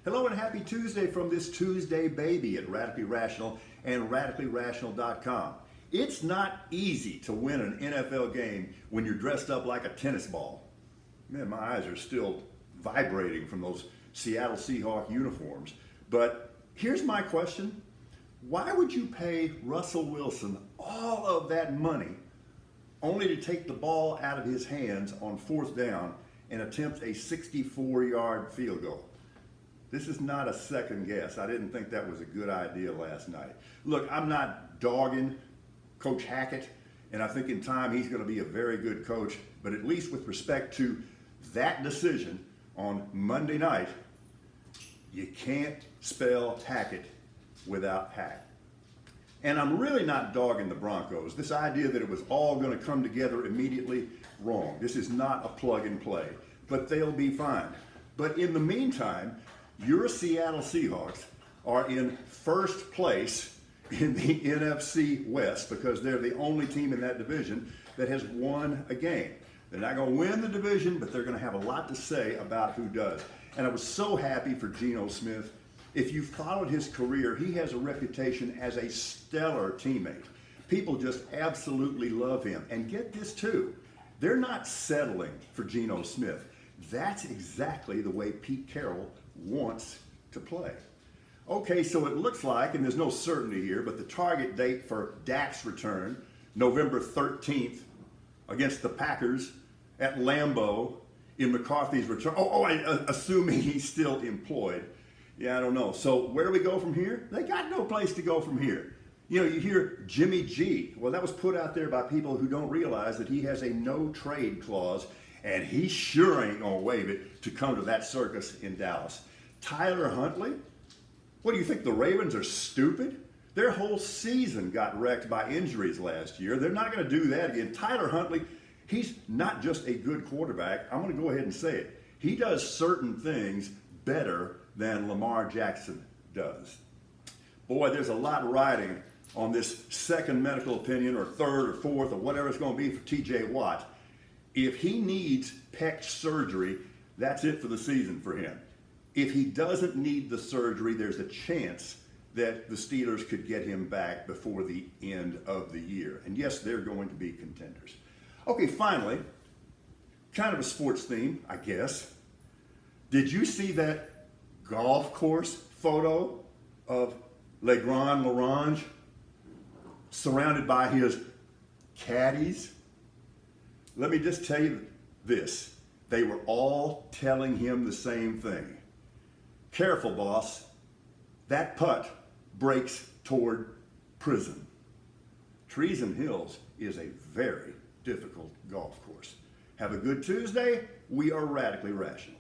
Hello and happy Tuesday from this Tuesday baby at Radically Rational and RadicallyRational.com. It's not easy to win an NFL game when you're dressed up like a tennis ball. Man, my eyes are still vibrating from those Seattle Seahawks uniforms. But here's my question. Why would you pay Russell Wilson all of that money only to take the ball out of his hands on fourth down and attempt a 64-yard field goal? This is not a second guess. I didn't think that was a good idea last night. Look, I'm not dogging Coach Hackett, and I think in time he's going to be a very good coach, but at least with respect to that decision on Monday night, you can't spell Hackett without Hack. And I'm really not dogging the Broncos. This idea that it was all going to come together immediately, wrong. This is not a plug and play, but they'll be fine. But in the meantime, your Seattle Seahawks are in first place in the NFC West because they're the only team in that division that has won a game. They're not going to win the division, but they're going to have a lot to say about who does. And I was so happy for Geno Smith. If you followed his career, he has a reputation as a stellar teammate. People just absolutely love him. And get this too, they're not settling for Geno Smith. That's exactly the way Pete Carroll wants to play. Okay, so it looks like, and there's no certainty here, but the target date for Dak's return, November 13th, against the Packers at Lambeau in McCarthy's return. Assuming he's still employed. Yeah, I don't know. So where do we go from here? They got no place to go from here. You know, you hear Jimmy G. Well, that was put out there by people who don't realize that he has a no-trade clause, and he sure ain't gonna waive it to come to that circus in Dallas. Tyler Huntley? What do you think, the Ravens are stupid? Their whole season got wrecked by injuries last year. They're not gonna do that again. Tyler Huntley, he's not just a good quarterback. I'm gonna go ahead and say it. He does certain things better than Lamar Jackson does. Boy, there's a lot riding on this second medical opinion or third or fourth or whatever it's gonna be for TJ Watt. If he needs pec surgery, that's it for the season for him. If he doesn't need the surgery, there's a chance that the Steelers could get him back before the end of the year. And yes, they're going to be contenders. Okay, finally, kind of a sports theme, I guess. Did you see that golf course photo of Legrand Larange surrounded by his caddies? Let me just tell you this. They were all telling him the same thing. Careful, boss. That putt breaks toward prison. Treason Hills is a very difficult golf course. Have a good Tuesday. We are Radically Rational.